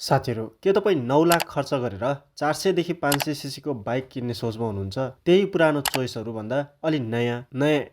साथीहरू, के तपाईँ 9 लाख खर्च गरेर 400 देखि 500 सीसीको बाइक किन्ने सोचमा हुनुहुन्छ? त्यही पुरानो चोइसहरू भन्दा अलि नयाँ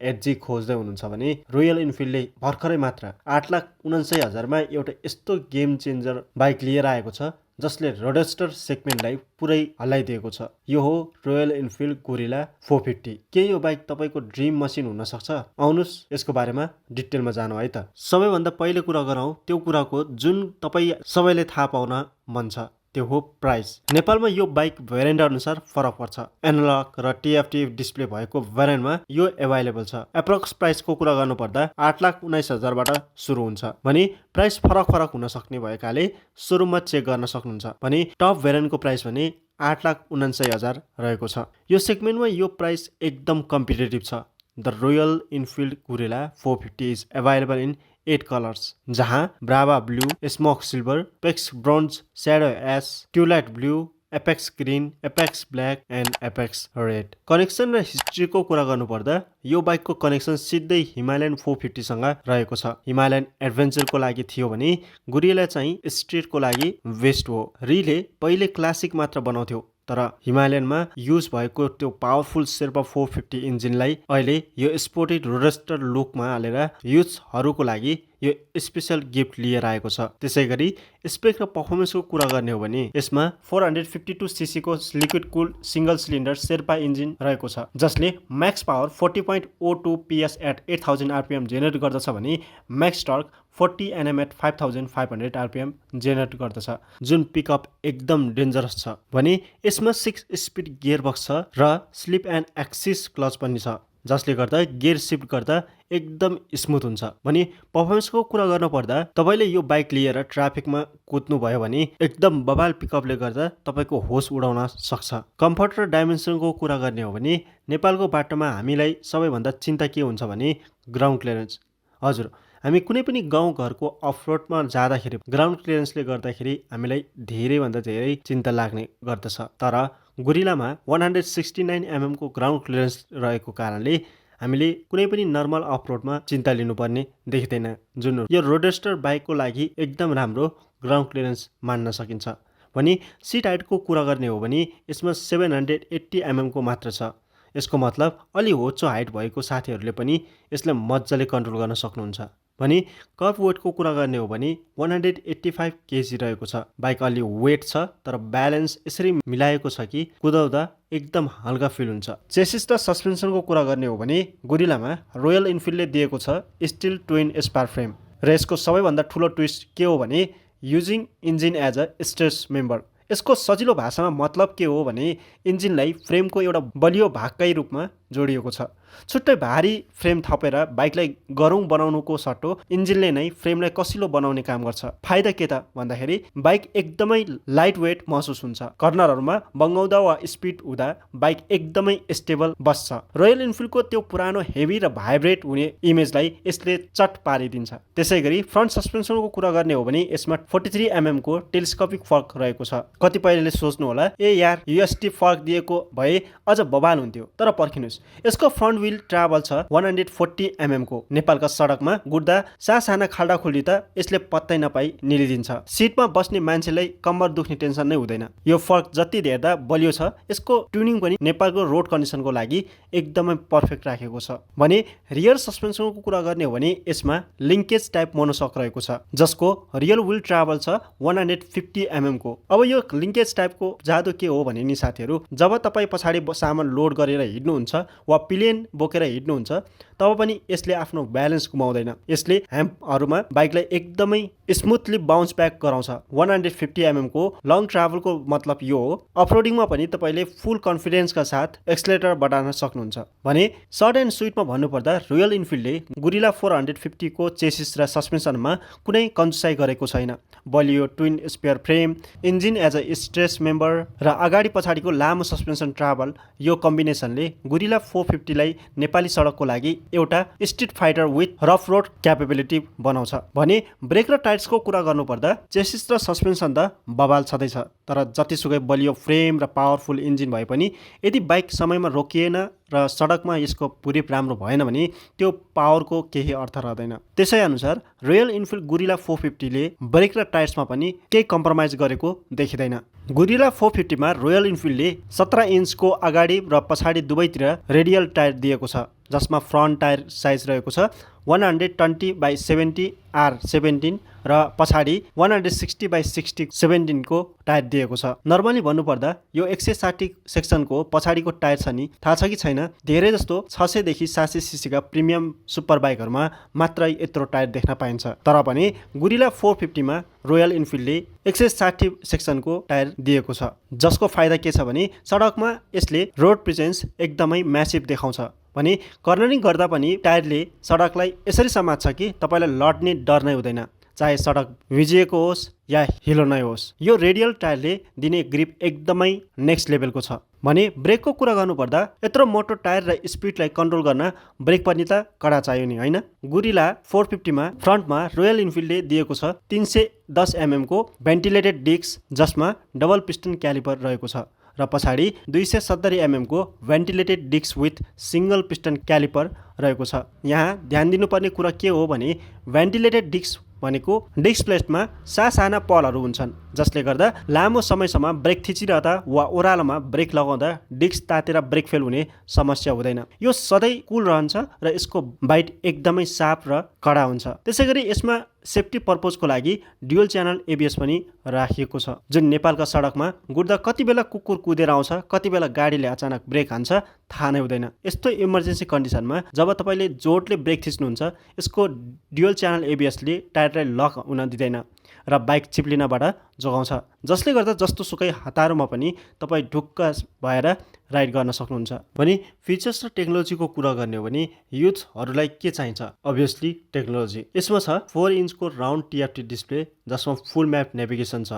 एडजी खोज्दै हुनुहुन्छ भने रोयल इनफिल्डले भर्खरै मात्र 8,49,000मा एउटा यस्तो गेम चेन्जर बाइक लिएर आएको छ जसले रोडस्टर सेगमेन्टलाई पुरै हल्लाइदिएको छ। यो हो रोयल इनफिल्ड गोरिला 450। के यो बाइक तपाईँको ड्रिम मसिन हुन सक्छ? आउनुस् यसको बारेमा डिटेलमा जानौँ है त। सबैभन्दा पहिले कुरा गरौँ त्यो कुराको जुन तपाईँ सबैले थाहा पाउन मन छ, त्यो हो प्राइस। नेपालमा यो बाइक भेरिएन्ट अनुसार फरक पर्छ। एनालग र टिएफटी डिस्प्ले भएको भेरिएन्टमा यो एभाइलेबल छ। एप्रोक्स प्राइसको कुरा गर्नुपर्दा 8,19,000बाट सुरु हुन्छ भने प्राइस फरक हुन सक्ने भएकाले सुरुमा चेक गर्न सक्नुहुन्छ भने टप भेरिएन्टको प्राइस भने 8,79,000 रहेको छ। यो सेगमेन्टमा यो प्राइस एकदम कम्पिटेटिभ छ। The Royal Enfield Gorilla 450 is available in 8 colours, जहाँ Brava blue, smoke silver, apex bronze, shadow ash, twilight blue, apex green, apex black and apex red. Connection र हिस्ट्रीको कुरा गर्नुपर्दा यो बाइकको कनेक्सन सिधै हिमालयन 450सँग रहेको छ। हिमालयन एडभेन्चरको लागि थियो भने गोरिला चाहिँ स्ट्रिटको लागि बेस्ट हो। रिले पहिले क्लासिक मात्र बनाउँथ्यो, तर हिमालयनमा युज भएको त्यो पावरफुल शेर्पा 450 इन्जिनलाई अहिले यो स्पोर्टी रोडस्टर लुकमा हालेर युजहरूको लागि यो स्पेशल गिफ्ट लिएर आएको छ। त्यसै गरी स्पेक र पर्फर्मेन्सको कुरा गर्ने हो भने यसमा 452 सीसीको liquid cooled single cylinder Sherpa engine रहेको छ, जसले max power 40.02 PS at 8000 RPM generate गर्दछ भने max torque 40 Nm at 5500 RPM generate गर्दछ, जुन पिकअप एकदम डेन्जरस छ। भने यसमा 6 स्पिड गियर बक्स छ र स्लिप एन्ड एक्सिस क्लच पनि छ, जसले गर्दा गियर शिफ्ट गर्दा एकदम स्मुथ हुन्छ। भने पर्फर्मेन्सको कुरा गर्न पर्दा तपाईँले यो बाइक लिएर ट्राफिकमा कुद्नु भयो भने एकदम बबाल पिकअपले गर्दा तपाईँको होस उडाउन सक्छ। कम्फर्ट र डाइमेन्सनको कुरा गर्ने हो भने नेपालको बाटोमा हामीलाई सबैभन्दा चिन्ता के हुन्छ भने ग्राउन्ड क्लियरेन्स। हजुर, हामी कुनै पनि गाउँघरको अफरोडमा जाँदाखेरि ग्राउन्ड क्लियरेन्सले गर्दाखेरि हामीलाई धेरैभन्दा धेरै चिन्ता लाग्ने गर्दछ, तर गोरिलामा 169 mm को ग्राउन्ड क्लियरेन्स रहेको कारणले हामीले कुनै पनि नर्मल अफरोडमा चिन्ता लिनुपर्ने देखिँदैन, जुन यो रोडस्टर बाइकको लागि एकदम राम्रो ग्राउन्ड क्लियरेन्स मान्न सकिन्छ। भने सिट हाइटको कुरा गर्ने हो भने यसमा 780 mm को मात्र छ। यसको मतलब अलि होचो हाइट भएको साथीहरूले पनि यसलाई मजाले कन्ट्रोल गर्न सक्नुहुन्छ। भने कर्ब वेटको कुरा गर्ने हो भने 185 kg रहेको छ। बाइक अलि वेट छ, तर ब्यालेन्स यसरी मिलाएको छ कि कुदाउँदा एकदम हल्का फिल हुन्छ। चेसिस र सस्पेन्सनको कुरा गर्ने हो भने गोरिलामा रोयल इनफिल्डले दिएको छ स्टिल ट्विन स्पार फ्रेम, र यसको सबैभन्दा ठुलो ट्विस्ट के हो भने using engine as a stress member. यसको सजिलो भाषामा मतलब के हो भने इन्जिनलाई फ्रेमको एउटा बलियो भागकै रूपमा जोडिएको छ। छुट्टै भारी फ्रेम थपेर बाइकलाई गरौँ बनाउनुको सट्टो इन्जिनले नै फ्रेमलाई कसिलो बनाउने काम गर्छ। फाइदा के त भन्दाखेरि बाइक एकदमै लाइट वेट महसुस हुन्छ। कर्नरहरूमा बङ्गाउँदा वा स्पिड हुँदा बाइक एकदमै स्टेबल बस्छ। रोयल इनफिल्डको त्यो पुरानो हेभी र भाइब्रेट हुने इमेजलाई यसले चट पारिदिन्छ। त्यसै गरी फ्रन्ट सस्पेन्सनको कुरा गर्ने हो भने यसमा 43 mm को टेलिस्कोपिक फर्क रहेको छ। कतिपयले सोच्नु होला ए यार यूएसटी फर्क दिएको भए अझ बबाल हुन्थ्यो, तर पर्खिनुहोस्, यसको फ्रन्ट व्हील ट्राभल छ 140 mm को। नेपालका सडकमा गुड्दा साना खाल्डा खुल्डी त यसले पत्तै नपाई निलिदिन्छ। सिटमा बस्ने मान्छेलाई कम्मर दुख्ने टेन्सन नै हुँदैन। यो फर्क जति धेर्दा बलियो छ, यसको ट्युनिङ पनि नेपालको रोड कन्डिसनको लागि एकदमै पर्फेक्ट राखेको छ। भने रियर सस्पेन्सनको कुरा गर्ने हो भने यसमा लिङ्केज टाइप मोनोसक रहेको छ, जसको रियल व्हील ट्राभल छ 150 mm को। अब यो लिङ्केज टाइपको जादु के हो भने नि साथीहरू, जब तपाईँ पछाडि सामान लोड गरेर हिँड्नुहुन्छ वा प्लेन बोकेर हिँड्नुहुन्छ तब पनि यसले आफ्नो ब्यालेन्स गुमाउँदैन। यसले ह्याम्पहरूमा बाइकलाई एकदमै स्मुथली बाउन्स ब्याक गराउँछ। 150 mm को लङ ट्राभलको मतलब यो हो अफरोडिङमा पनि तपाईँले फुल कन्फिडेन्सका साथ एक्सलेटर बढाउन सक्नुहुन्छ। भने सर्ट एन्ड स्विटमा भन्नुपर्दा रोयल इनफिल्डले गोरिला 450 को चेसिस र सस्पेन्सनमा कुनै कन्जुसाइ गरेको छैन। बलियो twin spar frame, engine as a stress member र अगाडि पछाडिको लामो सस्पेन्सन ट्राभल, यो कम्बिनेसनले गोरिला 450 लाई नेपाली सडकको लागि एउटा street fighter with rough road capability बनाउँछ। भने ब्रेक र टायर्सको कुरा गर्नुपर्दा चेसिस र सस्पेन्सन त बबाल छँदैछ, तर जतिसुकै बलियो फ्रेम र पावरफुल इन्जिन भए पनि यदि बाइक समयमा रोकिएन र सडकमा यसको पुरै राम्रो भएन भने त्यो पावरको केही अर्थ रहँदैन। त्यसै अनुसार रोयल इनफिल्ड गुरिला 450 ले ब्रेक र टायर्समा पनि केही कम्प्रोमाइज गरेको देखिँदैन। गुरिला 450 मा रोयल इनफिल्डले 17 इन्चको अगाडि र पछाडि दुवैतिर रेडियल टायर दिएको छ, जसमा फ्रन्ट टायर साइज रहेको छ 120/70 R17 र पछाडि 160/60 17 को टायर दिएको छ। नर्मली भन्नुपर्दा यो 160 सेक्सनको पछाडिको टायर छ नि, थाहा छ कि छैन, धेरै जस्तो 600 देखि 700 सीसीका प्रिमियम सुपर बाइकहरूमा मात्रै यत्रो टायर देख्न पाइन्छ। तर पनि गुरिला 450 मा रोयल इनफिल्डले 160 सेक्सनको टायर दिएको छ, जसको फाइदा के छ भने सडकमा यसले रोड प्रेजेन्स एकदमै म्यासिभ देखाउँछ। भने कर्नरिङ गर्दा पनि टायरले सडकलाई यसरी समात्छ कि तपाईँलाई लड्ने डर नै हुँदैन, चाहे सडक भिजिएको होस् या हिलो नै होस्। यो रेडियल टायरले दिने ग्रिप एकदमै नेक्स्ट लेभलको छ। भने ब्रेकको कुरा गर्नुपर्दा यत्रो मोटो टायर र स्पिडलाई कन्ट्रोल गर्न ब्रेक पनि त कडा चाहियो नि, होइन? गुरिला 450 मा फ्रन्टमा रोयल इनफिल्डले दिएको छ 310 mm को भेन्टिलेटेड डिस्क, जसमा डबल पिस्टन क्यालिपर रहेको छ, र पछाडि 270 mm को ventilated disk with single piston caliper रहेको छ। यहाँ ध्यान दिनुपर्ने कुरा के हो भने भेन्टिलेटेड डिस्क भनेको डिस्क प्लेटमा साना पलहरू हुन्छन्, जसले गर्दा लामो समयसम्म ब्रेक थिचिरहँदा वा ओह्रालोमा ब्रेक लगाउँदा डिस्क तातेर ब्रेक फेल हुने समस्या हुँदैन। यो सधैँ कुल रहन्छ र यसको बाइट एकदमै सार्प र कडा हुन्छ। त्यसैगरी यसमा सेफ्टी पर्पजको लागि ड्युअल च्यानल एबिएस पनि राखिएको छ, जुन नेपालका सडकमा गुड्दा कति बेला कुकुर कुदेर आउँछ, कति बेला गाडीले अचानक ब्रेक हान्छ थाहा नै हुँदैन। यस्तो इमर्जेन्सी कन्डिसनमा जब तपाईँले जोडले ब्रेक थिच्नुहुन्छ, यसको ड्युअल च्यानल एबिएसले टायरलाई लक हुन दिँदैन र बाइक चिप्लिनबाट जोगाउँछ, जसले गर्दा जस्तो सुकै हतारोमा पनि तपाईँ ढुक्क भएर राइड गर्न सक्नुहुन्छ। भने फिचर्स र टेक्नोलोजीको कुरा गर्ने हो भने युथहरूलाई के चाहिन्छ? Obviously technology. यसमा छ 4 इन्चको राउन्ड TFT डिस्प्ले, जसमा फुल म्याप नेभिगेसन छ,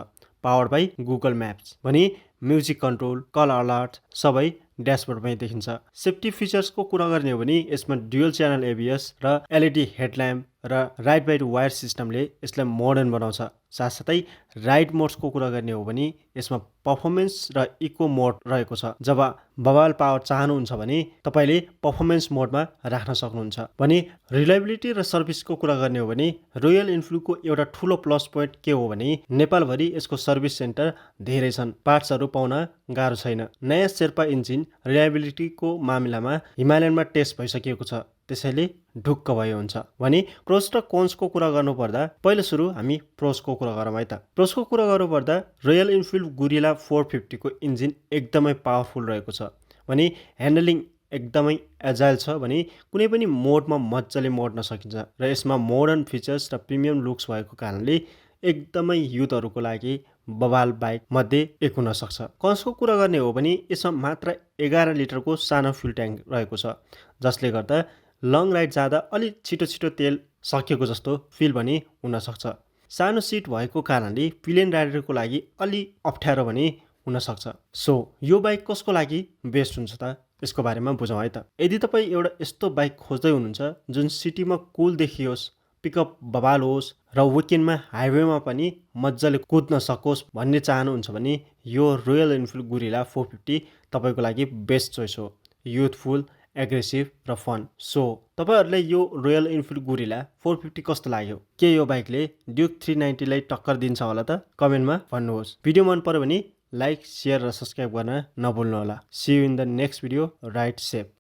पावर्ड बाई गुगल म्याप्स। भने म्युजिक कन्ट्रोल, कल अलर्ट सबै ड्यासबोर्डमै देखिन्छ। सेफ्टी फिचर्सको कुरा गर्ने हो भने यसमा ड्युअल च्यानल एबिएस र LED हेडल्याम्प र राइड बाई वायर सिस्टमले यसलाई मोडर्न बनाउँछ। साथसाथै राइड मोड्सको कुरा गर्ने हो भने यसमा पर्फर्मेन्स र इको मोड रहेको छ। जब बवाल पावर चाहनुहुन्छ भने तपाईँले पर्फर्मेन्स मोडमा राख्न सक्नुहुन्छ। भने रिलायबिलिटी र सर्भिसको कुरा गर्ने हो भने रोयल इनफिल्डको एउटा ठुलो प्लस पोइन्ट के हो भने नेपालभरि यसको सर्भिस सेन्टर धेरै छन्, पार्ट्सहरू पाउन गाह्रो छैन। नयाँ शेर्पा इन्जिन रिलायबिलिटीको मामिलामा हिमालयनमा टेस्ट भइसकेको छ, त्यसैले ढुक्क भयो हुन्छ। भने प्रोस र कोन्सको कुरा गर्नुपर्दा पहिलो सुरु हामी प्रोसको कुरा गरौँ है त। प्रोसको कुरा गर्नुपर्दा रोयल इनफिल्ड गुरिला 450 को इन्जिन एकदमै पावरफुल रहेको छ। भने ह्यान्डलिङ एकदमै एजाइल छ, भने कुनै पनि मोडमा मजाले मोड्न सकिन्छ र यसमा मोडर्न फिचर्स र प्रिमियम लुक्स भएको कारणले एकदमै युथहरूको लागि बवाल बाइक मध्ये एक हुन सक्छ। कन्सको कुरा गर्ने हो भने यसमा मात्र 11 लिटरको सानो फ्युल ट्याङ्क रहेको छ, जसले गर्दा लङ राइड जाँदा अलिक छिटो तेल सकिएको जस्तो फिल पनि हुनसक्छ। सानो सिट भएको कारणले प्लेन राइडरको लागि अलि अप्ठ्यारो पनि हुनसक्छ। सो यो बाइक कसको लागि बेस्ट हुन्छ त? यसको बारेमा बुझौँ है त। यदि तपाईँ एउटा यस्तो बाइक खोज्दै हुनुहुन्छ जुन सिटीमा कुल देखियोस्, पिकअप बवाल होस् र विकेन्डमा हाइवेमा पनि मजाले कुद्न सकोस् भन्ने चाहनुहुन्छ भने यो रोयल इनफिल्ड गुरिला 450 तपाईँको लागि बेस्ट चोइस हो। युथफुल, एग्रेसिभ र फन। सो तपाईँहरूले यो रोयल इनफिल्ड गुरिला 450 कस्तो लाग्यो? के यो बाइकले ड्युक 390 लाई टक्कर दिन्छ होला त? कमेन्टमा भन्नुहोस्। भिडियो मन पर्यो भने लाइक, सेयर र सब्सक्राइब गर्न नभुल्नुहोला। See you in the next video. Ride safe.